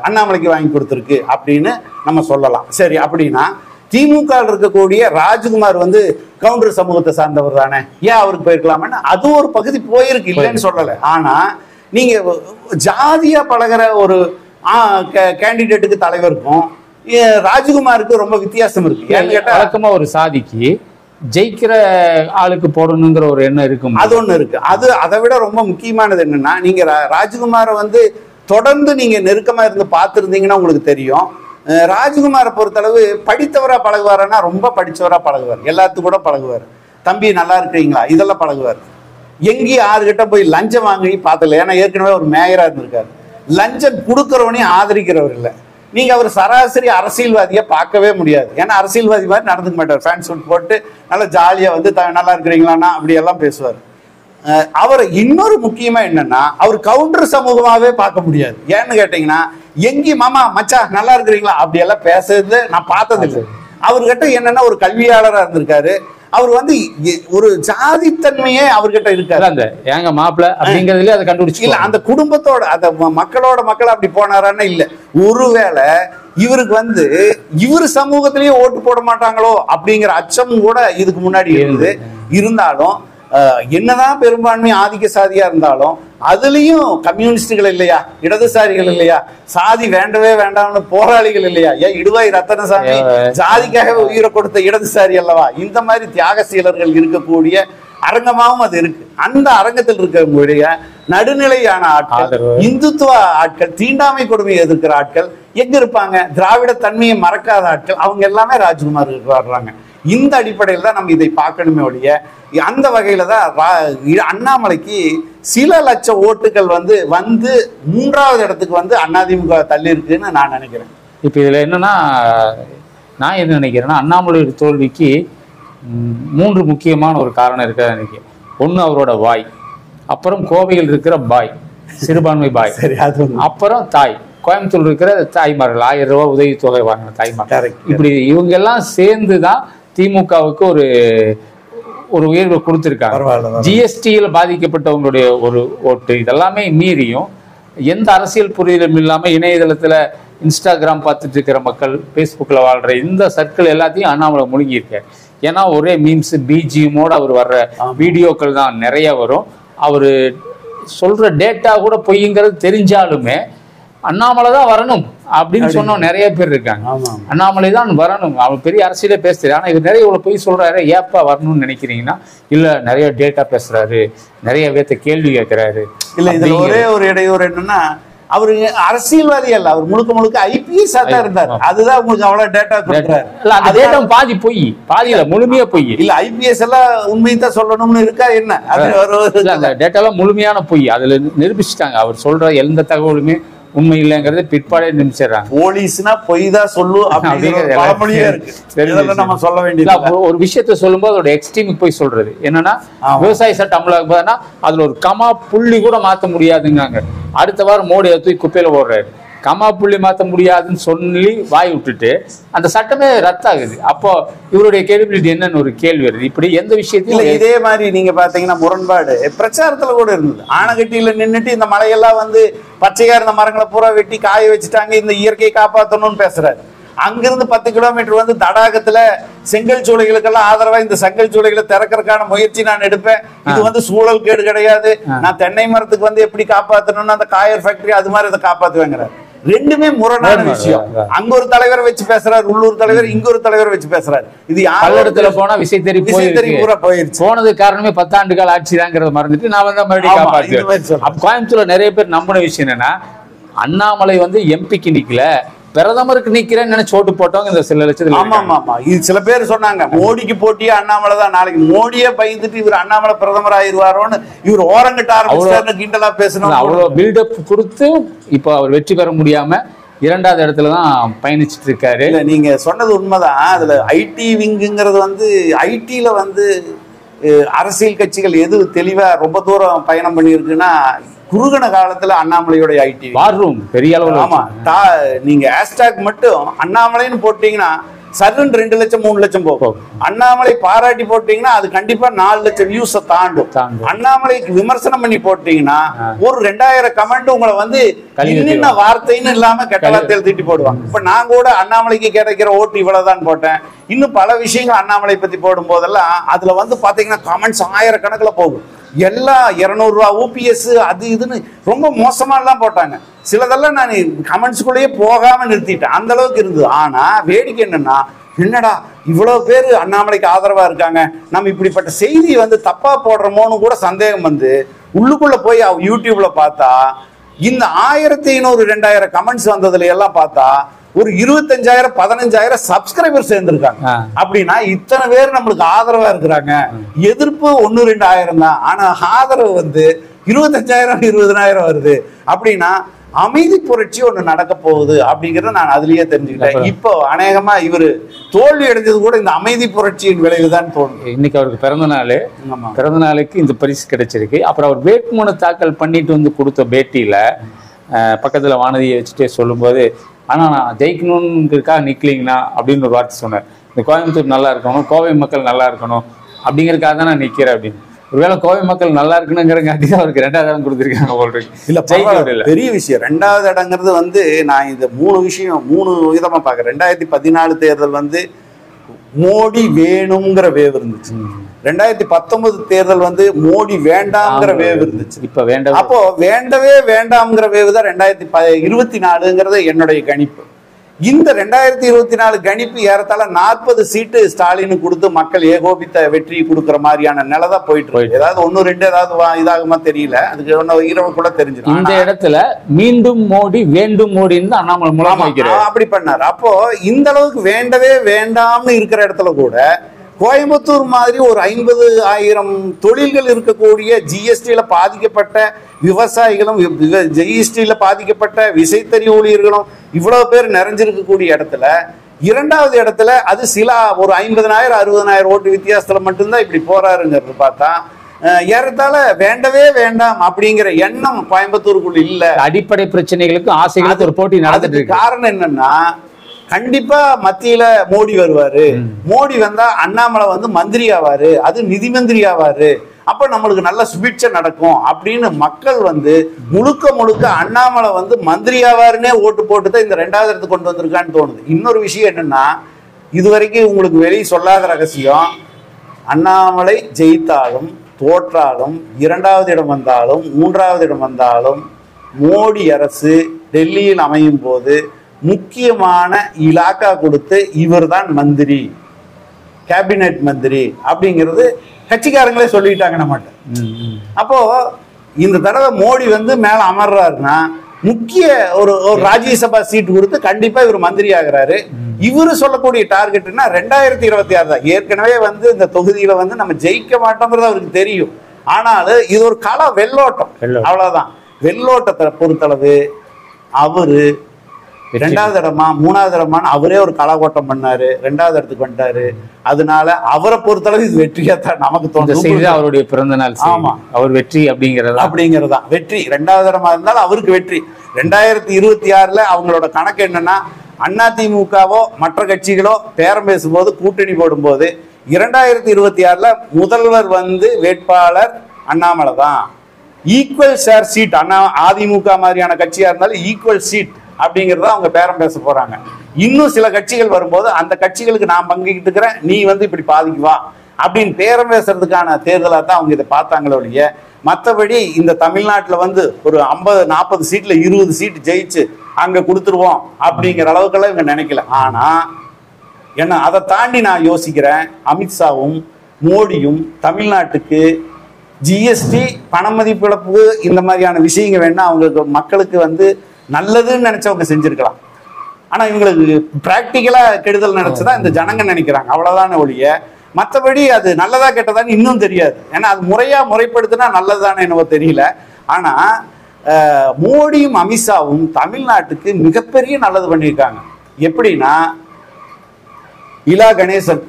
அண்ணாமலைக்கு வாங்கி கொடுத்துருக்கு அப்படின்னு நம்ம சொல்லலாம். சரி, அப்படின்னா திமுக இருக்கக்கூடிய ராஜ்குமார் வந்து கவுண்டர் சமூகத்தை சார்ந்தவர் தானே, ஏன் அவருக்கு போயிருக்கலாமா? அது ஒரு பகுதி போயிருக்கு, இல்லைன்னு சொல்லலை. ஆனா நீங்க ஜாதியா பழகிற ஒரு கேண்டிடேட்டுக்கு தலைவருக்கும் ராஜ்குமாருக்கு ரொம்ப வித்தியாசம் இருக்கு. ஏன்னு கேட்டா வழக்கமா ஒரு சாதிக்கு ஜெயிக்கிற ஆளுக்கு போடணுங்கிற ஒரு எண்ணம் இருக்கும். அது ஒண்ணு இருக்கு. அதை விட ரொம்ப முக்கியமானது என்னன்னா, நீங்க ராஜ்குமாரை வந்து தொடர்ந்து நீங்க நெருக்கமா இருந்து பார்த்துருந்தீங்கன்னா உங்களுக்கு தெரியும். ராஜ்குமாரை பொறுத்தளவு படித்தவரா பழகுவாருன்னா ரொம்ப படித்தவரா பழகுவார், எல்லாத்துக்கும் கூட பழகுவார். தம்பி நல்லா இருக்கிறீங்களா இதெல்லாம் பழகுவார். எங்கேயும் 6 கிட்ட போய் லஞ்சம் வாங்கி பார்த்தல. ஏன்னா ஏற்கனவே ஒரு மேயரா இருந்திருக்காரு. லஞ்சம் கொடுக்கறவனையும் ஆதரிக்கிறவர் இல்லை. நீங்க அவர் சராசரி அரசியல்வாதியை பார்க்கவே முடியாது. ஏன்னா அரசியல்வாதி மாதிரி நடந்துக்க மாட்டார். ஃபேன் சூட் போட்டு நல்லா ஜாலியா வந்து நல்லா இருக்கிறீங்களான்னா அப்படியெல்லாம் பேசுவார். அவர் இன்னொரு முக்கியமா என்னன்னா, அவர் கவுண்டர் சமூகமாவே பார்க்க முடியாது. ஏன்னு கேட்டீங்கன்னா, எங்கேயும் மாமா மச்சா நல்லா இருக்கிறீங்களா அப்படியெல்லாம் பேசுறது நான் பார்த்தது இல்லை. அவர்கிட்ட என்னன்னா ஒரு கல்வியாளராக இருந்திருக்காரு. அவர் வந்து ஒரு ஜாதித்தன்மையே அவர்கிட்ட இருக்காரு. அந்த ஏங்க மாப்பிள்ள அப்படிங்கிறதுல அதை கண்டுபிடிச்சு இல்ல, அந்த குடும்பத்தோட அந்த மக்களோட மக்கள் அப்படி போனாரான்னு இல்ல. ஒருவேளை இவருக்கு வந்து இவரு சமூகத்திலேயே ஓட்டு போட மாட்டாங்களோ அப்படிங்கிற அச்சமும் கூட இதுக்கு முன்னாடி இருந்தாலும் என்னதான் பெரும்பான்மை ஆதிக்க சாதியா இருந்தாலும் அதுலயும் கம்யூனிஸ்டுகள் இல்லையா, இடதுசாரிகள் இல்லையா, சாதி வேண்டவே வேண்டாம்னு போராளிகள் இல்லையா? ஏன் இடுவாய் ரத்தனசாமி சாதிக்காக உயிரை கொடுத்த இடதுசாரி அல்லவா? இந்த மாதிரி தியாகசீலர்கள் இருக்கக்கூடிய அரங்கமாவும் அது இருக்கு. அந்த அரங்கத்தில் இருக்கக்கூடிய நடுநிலையான ஆட்கள், இந்துத்துவ ஆட்கள், தீண்டாமை கொடுமையை எதிர்க்கிற ஆட்கள் எங்க இருப்பாங்க? திராவிட தன்மையை மறக்காத ஆட்கள் அவங்க எல்லாமே ராஜ்குமார் வர்றாங்க. இந்த அடிப்படையில் தான் நம்ம இதை பார்க்கணுமே ஒழிய, அந்த வகையில தான் அண்ணாமலைக்கு சில லட்சம் ஓட்டுகள் வந்து 3வது இடத்துக்கு வந்து அதிமுக தள்ளி இருக்குன்னு நான் நினைக்கிறேன். இப்போ இதுல என்னன்னா, நான் என்ன நினைக்கிறேன்னா, அண்ணாமலையோட தோல்விக்கு 3 முக்கியமான ஒரு காரணம் இருக்காது நினைக்கிறேன். ஒன்று அவரோட வாய், அப்புறம் கோவையில் இருக்கிற பாய், சிறுபான்மை பாய், சரி, அது அப்புறம் தாய், கோயம்புத்தூர் இருக்கிற தாய்மார்கள் 1000 ரூபாய் உதவித்தொகை வாங்கின தாய்மார்கள். இப்படி இவங்க எல்லாம் சேர்ந்து தான் திமுகவுக்கு ஒரு உயர்வு கொடுத்துருக்காங்க. ஜிஎஸ்டியில் பாதிக்கப்பட்டவங்களுடைய ஒரு ஓட்டு இதெல்லாமே மீறியும் எந்த அரசியல் புரிதலும் இல்லாமல் இணையதளத்தில் இன்ஸ்டாகிராம் பார்த்துட்டு இருக்கிற மக்கள், ஃபேஸ்புக்கில் வாழ்கிற இந்த சர்க்கிள் எல்லாத்தையும் அண்ணாமலை முழுங்கியிருக்கார். ஏன்னா ஒரே மீம்ஸ் பிஜிஎம்மோடு அவர் வர்ற வீடியோக்கள் தான் நிறைய வரும். அவர் சொல்கிற டேட்டா கூட பொய்ங்கிறது தெரிஞ்சாலுமே அண்ணாமலை தான் வரணும் அப்படின்னு சொன்னோம் நிறைய பேர் இருக்காங்க. அண்ணாமலை தான் வரணும், அவர் பெரிய அரசியலே பேசுறாரு. ஆனால் இது நிறைய இவ்வளோ பொய் சொல்கிறாரு, ஏப்பா வரணும்னு நினைக்கிறீங்கன்னா, இல்லை நிறைய டேட்டா பேசுகிறாரு, நிறைய பேர்த்த கேள்வி கேட்குறாரு. இல்லை, இதில் ஒரே ஒரு இடையூறு என்னன்னா, அவரு அரசியல்வாதி அல்ல, அவர் முழுக்க முழுக்க ஐபிஎஸ் தான் இருந்தார். அதுதான் உங்களுக்கு அவ்வளவு டேட்டா கொடுக்குறாரு. அந்த டேட்டா பாதி பொய், பாதியில முழுமையா பொய். இல்ல ஐபிஎஸ் எல்லாம் உண்மைதான் சொல்லணும்னு இருக்கா என்ன? அந்த டேட்டாலாம் முழுமையான பொய். அதுல நிரூபிச்சுட்டாங்க. அவர் சொல்ற எந்த தகவலுமே உண்மை இல்லைங்கிறது பிற்பாடே நிமிச்சிடுறாங்க. போலீஸ்னா பொய் தான் சொல்லு நம்ம சொல்ல வேண்டியது. ஒரு விஷயத்த சொல்லும்போது அதோட எக்ஸ்ட்ரீமுக்கு போய் சொல்றது என்னன்னா, விவசாய சட்டம் அமலாகுதுன்னா அதுல ஒரு கமா புள்ளி கூட மாத்த முடியாதுங்காங்க. அடுத்த வாரம் மோடி தூக்கி குப்பையில போடுறாரு. கமா புள்ளி மாற்ற முடியாதுன்னு சொல்லி வாய் விட்டுட்டு அந்த சட்டமே ரத்தாகுது. அப்போ இவருடைய கேள்விபிலிட்டி என்னன்னு ஒரு கேள்வி வருது. இப்படி எந்த விஷயத்தையும் இதே மாதிரி நீங்க பாத்தீங்கன்னா முரண்பாடு பிரச்சாரத்துல கூட இருந்தது. ஆனகட்டியில நின்றுட்டு இந்த மலையெல்லாம் வந்து பச்சையா இருந்த மரங்களை பூரா வெட்டி காய வச்சுட்டாங்க, இந்த இயற்கையை காப்பாற்றணும்னு பேசுறாரு. அங்கிருந்து 10 கிலோமீட்டர் வந்து தடாகத்துல செங்கல் சூளைகளுக்கெல்லாம் ஆதரவா இந்த செங்கல் சூளைகளை திறக்கிறதுக்கான முயற்சி நான் எடுப்பேன். இது வந்து சூழல் கேடு கிடையாது, நான் தென்னை மரத்துக்கு வந்து எப்படி காப்பாற்றணும்னு அந்த காயர் ஃபேக்டரி அது மாதிரி அதை காப்பாற்றுவேங்கிறார். ரெண்டுமே முரணான விஷயம். அங்க ஒரு தலைவரை வச்சு பேசுறாரு, உள்ளூர் தலைவர், இங்க ஒரு தலைவரை வச்சு பேசுறாரு. இது யாரிடத்துல போனா விசை தெரி பூரா போயிருச்சு. போனது காரணமே 10 ஆண்டுகள் ஆட்சி தாங்கிறத மறந்துட்டு நான் வந்து மறுபடியும் காப்பாற்றுவேன். கோயம்புத்தூர்ல நிறைய பேர் நம்பின விஷயம் என்னன்னா, அண்ணாமலை வந்து எம்பிக்கு நிக்கல, பிரதமருக்கு நிக்கிறேன்னு நினைச்சு ஓட்டு போட்டவங்க இந்த சில லட்சத்துல. ஆமா இது சில பேர் சொன்னாங்க மோடிக்கு போட்டியே அண்ணாமலை தான், நாளைக்கு மோடியே பயந்துட்டு இவர் அண்ணாமலை பிரதமர் ஆயிருவாரோன்னு இவர் ஓரங்கட்ட ஆரம்பிச்சாரு, கிண்டலா பேசணும். அவ்வளவு பில்டப் கொடுத்து இப்போ அவர் வெற்றி பெற முடியாம 2வது இடத்துலதான் பயணிச்சுட்டு இருக்காரு. இல்ல நீங்க சொன்னது உண்மைதான். அதுல ஐடி விங்குங்கிறது வந்து ஐடில வந்து அரசியல் கட்சிகள் எது தெளிவா ரொம்ப தூரம் பயணம் பண்ணிருக்குன்னா, குறுகின காலத்துல அண்ணாமலையோட ஐடி வார் ரூம் பெரிய அளவுல. ஆமா, நீங்க ஹேஷ்டாக் மட்டும் அண்ணாமலைன்னு போட்டீங்கன்னா சர்வன் 2 லட்சம் 3 லட்சம் போகும். அண்ணாமலை பாராட்டி போட்டீங்கன்னா அது கண்டிப்பா 4 லட்சம் வியூஸ் தாண்டும். அண்ணாமலைக்கு விமர்சனம் பண்ணி போட்டீங்கன்னா ஒரு 2000 கமெண்ட் உங்களை வந்து இன்னும் வார்த்தைன்னு இல்லாம கெட்ட வார்த்தையில் திட்டி போடுவாங்க. இப்ப நான் கூட அண்ணாமலைக்கு கிடைக்கிற ஓட்டு இவ்வளவுதான் போட்டேன். இன்னும் பல விஷயங்கள் அண்ணாமலை பத்தி போடும் போதெல்லாம் அதுல வந்து பாத்தீங்கன்னா கமெண்ட்ஸ் 1000 கணக்குல போகும். எல்லாம் 200 ரூபா ஓபிஎஸ் அது இதுன்னு ரொம்ப மோசமானலாம் போட்டாங்க. சிலதெல்லாம் நான் கமெண்ட்ஸ்குள்ளேயே போகாம நிறுத்திட்டேன், அந்த அளவுக்கு இருந்தது. ஆனா வேடிக்கை என்னடா இவ்வளவு பேர் அண்ணாமலைக்கு ஆதரவா இருக்காங்க, நம்ம இப்படிப்பட்ட செய்தி வந்து தப்பா போடுறோமோன்னு கூட சந்தேகம் வந்து உள்ளுக்குள்ள போய் யூடியூப்ல பார்த்தா இந்த 1500 2000 கமெண்ட்ஸ் வந்ததுல எல்லாம் பார்த்தா ஒரு 25,000 15,000 சப்ஸ்கிரைபர் சேர்ந்திருக்காங்க. அப்படின்னா இத்தனை பேர் நம்மளுக்கு ஆதரவா இருக்கிறாங்க. எதிர்ப்பு 1-2 தான், ஆனா ஆதரவு வந்து 25,000 20,000 வருது. அப்படின்னா அமைதி புரட்சி ஒண்ணு நடக்க போகுது அப்படிங்கறத நான் அதுலயே தெரிஞ்சுக்கிட்டேன். இப்போ அநேகமா இவரு தோல்வி அடைஞ்சது கூட இந்த அமைதி புரட்சியின் விளைவுதான் தோணுது. இன்னைக்கு அவருக்கு பிறந்த நாளுக்கு இந்த பரிசு கிடைச்சிருக்கு. அப்புறம் அவர் வேட்புமனு தாக்கல் பண்ணிட்டு வந்து கொடுத்த பேட்டியில பக்கத்துல வானதியை வச்சுட்டே சொல்லும்போது, ஆனா நான் ஜெயிக்கணும்னுக்காக நிக்கலீங்கண்ணா அப்படின்னு ஒரு வார்த்தை சொன்னார். இந்த கோயம்புத்தூர் நல்லா இருக்கணும், கோவை மக்கள் நல்லா இருக்கணும் அப்படிங்கறதுக்காக தான் நான் நிக்கிறேன் அப்படின்னு. ஒருவேளை கோவை மக்கள் நல்லா இருக்கணுங்கிறங்காட்டி தான் அவருக்கு 2வது இடம் கொடுத்துருக்காங்க போல்றீங்க. இல்ல பெரிய விஷயம் 2வது இடங்கிறது வந்து நான் இந்த 3 விஷயம் 3 விதமா பாக்குறேன். 2014 தேர்தல் வந்து மோடி வேணுங்கிற வேவ் இருந்துச்சு. 2019 தேர்தல் வந்து மோடி வேண்டாம்ங்கிற வேவ் இருந்துச்சு. இப்ப வேண்டாம். அப்போ வேண்டவே வேண்டாம்ங்கிற வேவ் தான் 2024ங்கிறது என்னுடைய கணிப்பு. இந்த 2024 கணிப்பு ஏறத்தாழ 40 சீட்டு ஸ்டாலின் கொடுத்து மக்கள் ஏகோபித்த வெற்றி கொடுக்கிற மாதிரியான நிலை தான் போயிட்டு இருக்கு. ஏதாவது 1-2 ஏதாவது இதாகுமா தெரியல, அதுக்கு இரவு கூட தெரிஞ்சிடும். இந்த இடத்துல மீண்டும் மோடி வேண்டும் மோடின்னு அண்ணாமலை மூலம் அப்படி பண்ணாரு. அப்போ இந்த அளவுக்கு வேண்டவே வேண்டாம்னு இருக்கிற இடத்துல கூட கோயம்புத்தூர் மாதிரி ஒரு 50,000 தொழில்கள் இருக்கக்கூடிய, ஜிஎஸ்டியில பாதிக்கப்பட்ட விவசாயிகளும் ஜிஎஸ்டியில பாதிக்கப்பட்ட விசைத்தறி ஊழியர்களும் இவ்வளவு பேர் நிறைஞ்சிருக்கக்கூடிய இடத்துல இரண்டாவது இடத்துல அது சில ஒரு 50,000-60,000 ஓட்டு வித்தியாசத்துல மட்டும்தான் இப்படி போறாருங்கிறது பார்த்தா ஏறத்தாழ வேண்டவே வேண்டாம் அப்படிங்கிற எண்ணம் கோயம்புத்தூருக்குள்ள இல்ல. அடிப்படை பிரச்சனைகளுக்கு ஆசைகளுக்கு ஒரு போட்டி நடந்துட்டு இருக்கு. காரணம் என்னன்னா, கண்டிப்பா மத்தியில மோடி வருவாரு, மோடி வந்தா அண்ணாமலை வந்து மந்திரி ஆவாரு, அது நிதி மந்திரி ஆவாரு, அப்ப நம்மளுக்கு நல்ல சுபிட்சை நடக்கும் அப்படின்னு மக்கள் வந்து முழுக்க அண்ணாமலை வந்து மந்திரி ஆவாருன்னே ஓட்டு போட்டுதான் இந்த 2வது இடத்துக்கு கொண்டு வந்திருக்கான்னு தோணுது. இன்னொரு விஷயம் என்னன்னா, இதுவரைக்கும் உங்களுக்கு வெளியே சொல்லாத ரகசியம், அண்ணாமலை ஜெயித்தாலும் தோற்றாலும் 2வது இடம் வந்தாலும் 3வது இடம் வந்தாலும் மோடி அரசு டெல்லியில் அமையும் போது முக்கியமான இலாக்கா கொடுத்து இவர் தான் மந்திரி, கேபினெட் மந்திரி அப்படிங்கிறது கட்சிக்காரங்களே சொல்லிட்டாங்க நம்மகிட்ட. அப்போ இந்த தடவை மோடி வந்து மேல அமர்றாருன்னா முக்கிய ஒரு ராஜ்யசபா சீட் கொடுத்து கண்டிப்பா இவர் மந்திரி ஆகிறாரு. இவரு சொல்லக்கூடிய டார்கெட்னா 2026 தான். ஏற்கனவே வந்து இந்த தொகுதியில வந்து நம்ம ஜெயிக்க மாட்டோங்கிறது அவருக்கு தெரியும். ஆனாலும் இது ஒரு வெள்ளோட்டம், அவ்வளவுதான். வெள்ளோட்டத்தை பொறுத்தளவு அவரு 2வது இடமா 3வது இடமான்னு அவரே ஒரு கலாகோட்டம் பண்ணாரு, 2வது இடத்துக்கு வந்துட்டாரு. அதனால அவரை பொறுத்தளவு இது வெற்றியா தான் நமக்கு தோணுது. அவருடைய பிறந்த நாள். ஆமா, அவர் வெற்றி அப்படிங்கறதா வெற்றி. 2வது இடமா இருந்தாலும் அவருக்கு வெற்றி. 2026ல அவங்களோட கணக்கு என்னன்னா, அதிமுகவோ மற்ற கட்சிகளோ பேரம் பேசும்போது கூட்டணி போடும்போது 2026ல முதல்வர் வந்து வேட்பாளர் அண்ணாமலை தான். ஈக்குவல் ஷேர் சீட், அதிமுக மாதிரியான கட்சியா இருந்தாலும் ஈக்குவல் சீட் அப்படிங்கறத அவங்க பேரம் பேச போறாங்க. இன்னும் சில கட்சிகள் வரும்போது அந்த கட்சிகளுக்கு நான் பங்கிட்டு இருக்கிறேன், நீ வந்து இப்படி பாதிக்குவா அப்படின்னு பேரம் பேசுறதுக்கான தேர்தலா தான் அவங்க இதை பார்த்தாங்களே ஒழிய, மற்றபடி இந்த தமிழ்நாட்டில் வந்து ஒரு 50-40 சீட்ல 20 சீட் ஜெயிச்சு அங்க கொடுத்துருவோம் அப்படிங்கிற அளவுக்கெல்லாம் இவங்க நினைக்கல. ஆனா என்ன, அதை தாண்டி நான் யோசிக்கிறேன், அமித்ஷாவும் மோடியும் தமிழ்நாட்டுக்கு ஜிஎஸ்டி, பணமதிப்பு இழப்பு, இந்த மாதிரியான விஷயங்கள் வேணா அவங்களுக்கு மக்களுக்கு வந்து நல்லதுன்னு நினைச்சவங்க செஞ்சிருக்கலாம். ஆனா இவங்களுக்கு பிராக்டிக்கலா கெடுதல் நினைச்சுதான் இந்த ஜனங்க நினைக்கிறாங்க, அவ்வளவுதான ஒழிய மற்றபடி அது நல்லதா கெட்டதான்னு இன்னும் தெரியாது. ஏன்னா அது முறைப்படுத்தினா நல்லதுதானே என்னவோ தெரியல. ஆனா மோடியும் அமித்ஷாவும் தமிழ்நாட்டுக்கு மிகப்பெரிய நல்லது பண்ணியிருக்காங்க. எப்படின்னா, இலா கணேசன்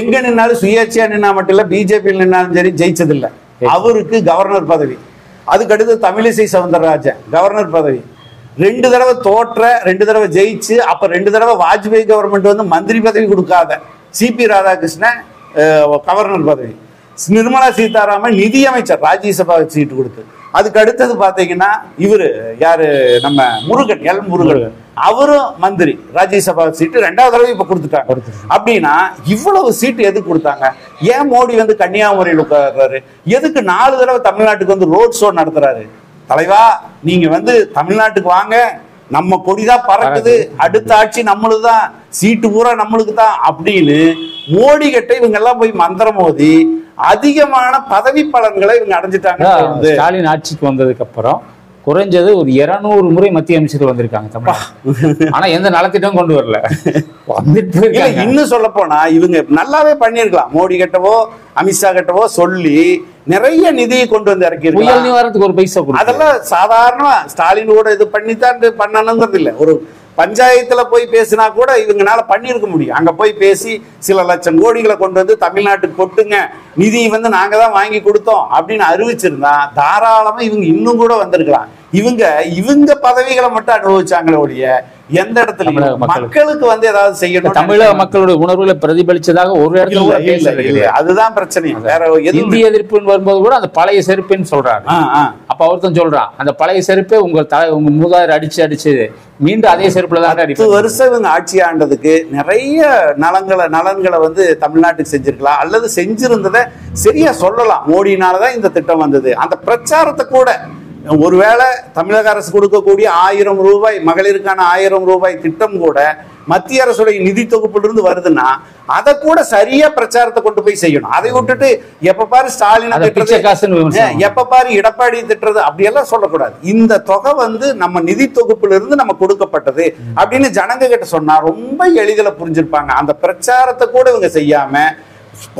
எங்க நின்னாலும் சுயேட்சையா நின்னா மட்டும் இல்ல, பிஜேபியில் நின்னாலும் சரி ஜெயிச்சதில்லை. அவருக்கு கவர்னர் பதவி. அதுக்கடுத்து தமிழிசை சவுந்தரராஜன் கவர்னர் பதவி. 2 தடவை தோற்ற, 2 தடவை ஜெயிச்சு, அப்ப 2 தடவை வாஜ்பாய் கவர்மெண்ட் வந்து மந்திரி பதவி கொடுக்காத சிபி ராதாகிருஷ்ணன் கவர்னர் பதவி. நிர்மலா சீதாராமன் நிதி அமைச்சர், ராஜ்யசபா சீட்டு கொடுத்து. அதுக்கு அடுத்தது பாத்தீங்கன்னா இவரு யாரு, நம்ம முருகன், முருகன், அவரும் மந்திரி, ராஜ்யசபா சீட்டு 2வது தடவை இப்ப கொடுத்துட்டாங்க. அப்படின்னா இவ்வளவு சீட்டு எதுக்கு கொடுத்தாங்க? ஏன் மோடி வந்து கன்னியாகுமரியில் உட்கார்றாரு? எதுக்கு 4 தடவை தமிழ்நாட்டுக்கு வந்து ரோட் ஷோ நடத்துறாரு? தலைவா, நீங்க வந்து தமிழ்நாட்டுக்கு வாங்க, நம்ம கொடிதான் பறக்குது, அடுத்த ஆட்சி நம்மளுக்குதான், சீட்டு பூரா நம்மளுக்கு தான் அப்படின்னு மோடி கிட்ட இவங்க எல்லாம் போய் மந்திரம் மோதி அதிகமான பதவி பலன்களை இவங்க அடைஞ்சிட்டாங்க. ஸ்டாலின் ஆட்சிக்கு வந்ததுக்கு அப்புறம் குறைஞ்சது ஒரு 200 முறை மத்திய அமைச்சர்கள் வந்திருக்காங்க தமிழ்நாடு. ஆனா எந்த நலத்திட்டம் கொண்டு வரல. இன்னும் சொல்ல போனா இவங்க நல்லாவே பண்ணிருக்கலாம். மோடி கிட்டவோ அமித்ஷா கிட்டவோ சொல்லி நிறைய நிதியை கொண்டு வந்து இறக்கிருக்கலாம். நிவாரணத்துக்கு ஒரு பைசா, அதெல்லாம் சாதாரணமா ஸ்டாலின் கூட இது பண்ணித்தான் பண்ணணுங்கிறது இல்ல. ஒரு பஞ்சாயத்துல போய் பேசினா கூட இவங்கனால பண்ணிருக்க முடியும். அங்க போய் பேசி சில லட்சம் கோடிகளை கொண்டு வந்து தமிழ்நாட்டுக்கு கொட்டுங்க, நிதி வந்து நாங்க தான் வாங்கி கொடுத்தோம் அப்படின்னு அறிவிச்சிருந்தா தாராளமா இவங்க இன்னும் கூட வந்திருக்கலாம். இவங்க பதவிகளை மட்டும் அனுபவிச்சாங்களே ஒழிய எந்த இடத்துலயும் மக்களுக்கு வந்து ஏதாவது செய்யணும். தமிழக மக்களுடைய உணர்வுகளை பிரதிபலிச்சதாக ஒரு இடத்துல அதுதான் பிரச்சனை. வேற இந்திய எதிர்ப்புன்னு வரும்போது கூட அந்த பழைய செருப்புன்னு சொல்றாங்க. அப்ப ஒருத்தன் சொல்றான் அந்த பழைய செருப்பே உங்க மூதாதையர் அடிச்சு மீண்டும் அதே செருப்புல தான் 10 வருஷம் இவங்க ஆட்சி ஆண்டதுக்கு நிறைய நலன்களை வந்து தமிழ்நாட்டுக்கு செஞ்சிருக்கலாம், அல்லது செஞ்சிருந்ததை சரியா சொல்லலாம். மோடினாலதான் இந்த திட்டம் வந்தது. அந்த பிரச்சாரத்தை கூட ஒருவேளை தமிழக அரசு கொடுக்கக்கூடிய 1000 ரூபாய் மகளிருக்கான 1000 ரூபாய் திட்டம் கூட மத்திய அரசுடைய நிதி தொகுப்பிலிருந்து வருதுன்னா அதை கூட சரியா பிரச்சாரத்தை கொண்டு போய் செய்யணும். அதை விட்டுட்டு எப்ப பாரு ஸ்டாலின் திட்டுறது, எப்ப பாரு எடப்பாடி திட்டுறது அப்படியெல்லாம் சொல்லக்கூடாது. இந்த தொகை வந்து நம்ம நிதி தொகுப்பிலிருந்து நம்ம கொடுக்கப்பட்டது அப்படின்னு ஜனங்க கிட்ட சொன்னா ரொம்ப எளிதில் புரிஞ்சிருப்பாங்க. அந்த பிரச்சாரத்தை கூட இவங்க செய்யாம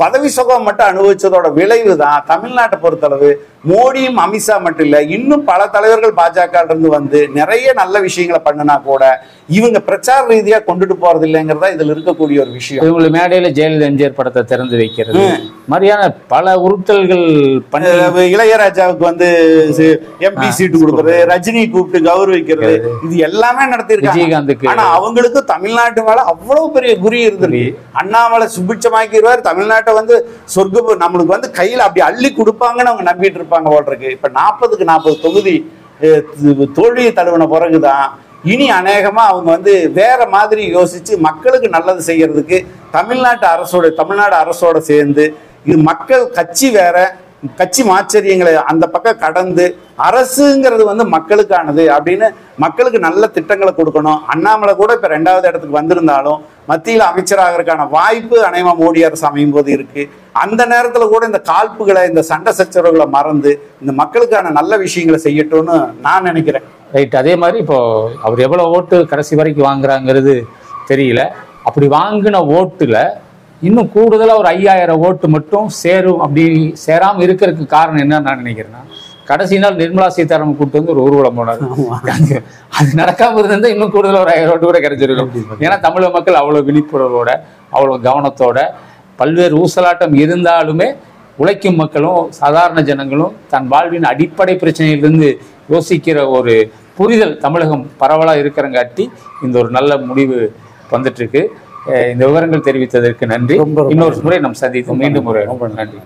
பதவி சுகம் மட்டும் அனுபவிச்சதோட விளைவு தான் தமிழ்நாட்டை பொறுத்தளவு மோடியும் அமித்ஷா மட்டும் இல்ல, இன்னும் பல தலைவர்கள் பாஜக இருந்து வந்து நிறைய நல்ல விஷயங்களை பண்ணினா கூட இவங்க பிரச்சார ரீதியா கொண்டுட்டு போறது இல்லைங்கிறதா இதுல இருக்கக்கூடிய ஒரு விஷயம். இவங்க மேடையில ஜெயலலிதா எம்ஜிஆர் படத்தை திறந்து வைக்கிறது மாதிரியான பல உருட்டல்கள் பண்ணி, இளையராஜாவுக்கு வந்து எம்பி சீட்டு கொடுக்கறது, ரஜினி கூப்பிட்டு கௌரவிக்கிறது, இது எல்லாமே நடத்திருக்காங்க விஜயகாந்துக்கு. ஆனா அவங்களுக்கு தமிழ்நாட்டு மேல அவ்வளவு பெரிய குறி இருந்திருக்கு. அண்ணாமலை சுபிட்சமாக்கிடுவார் தமிழ்நாட்டை வந்து சொர்க்க நம்மளுக்கு வந்து கையில அப்படி அள்ளி கொடுப்பாங்கன்னு அவங்க நம்பிட்டு இருப்பாங்க போல் இருக்கு. இப்ப 40க்கு 40 தொகுதி தோல்வியை தழுவின பிறகுதான் இனி அநேகமா அவங்க வந்து வேற மாதிரி யோசிச்சு மக்களுக்கு நல்லது செய்யறதுக்கு தமிழ்நாடு அரசோட சேர்ந்து இது மக்கள் கட்சி வேற கட்சி மாச்சரியங்களை அந்த பக்கம் கடந்து அரசுங்கிறது வந்து மக்களுக்கானது அப்படின்னு மக்களுக்கு நல்ல திட்டங்களை கொடுக்கணும். அண்ணாமலை கூட இப்ப 2வது இடத்துக்கு வந்திருந்தாலும் மத்தியில் அமைச்சராகிறதுக்கான வாய்ப்பு அநேகமா மோடி அரசு அமையும் போது இருக்கு. அந்த நேரத்துல கூட இந்த காழ்ப்புகளை இந்த சண்டை சச்சரவுகளை மறந்து இந்த மக்களுக்கான நல்ல விஷயங்களை செய்யட்டும்னு நான் நினைக்கிறேன். ரைட். அதே மாதிரி இப்போ அவர் எவ்வளவு ஓட்டு கடைசி வரைக்கும் வாங்குறாங்கிறது தெரியல. அப்படி வாங்கின ஓட்டுல இன்னும் கூடுதலா ஒரு 5000 ஓட்டு மட்டும் சேரும். அப்படி சேராம இருக்கிறதுக்கு காரணம் என்னன்னு நான் நினைக்கிறேன்னா, கடைசி நாள் நிர்மலா சீதாராமன் கூப்பிட்டு வந்து ஒரு ஊர்வலம் போனாரு. அது நடக்காம இருந்தா இன்னும் கூடுதலா ஒரு 1000 ஓட்டு கூட கிடைச்சிருக்கும். ஏன்னா தமிழக மக்கள் அவ்வளவு விழிப்புணர்வோட அவ்வளவு கவனத்தோட பல்வேறு ஊசலாட்டம் இருந்தாலுமே உழைக்கும் மக்களும் சாதாரண ஜனங்களும் தன் வாழ்வின் அடிப்படை பிரச்சனையிலிருந்து யோசிக்கிற ஒரு புரிதல் தமிழகம் பரவலா இருக்கிறங்காட்டி இந்த ஒரு நல்ல முடிவு வந்துட்டு இருக்கு. இந்த விவரங்கள் தெரிவித்ததற்கு நன்றி. இன்னொரு முறை நாம் சந்தித்து மீண்டும் ஒரு நன்றி.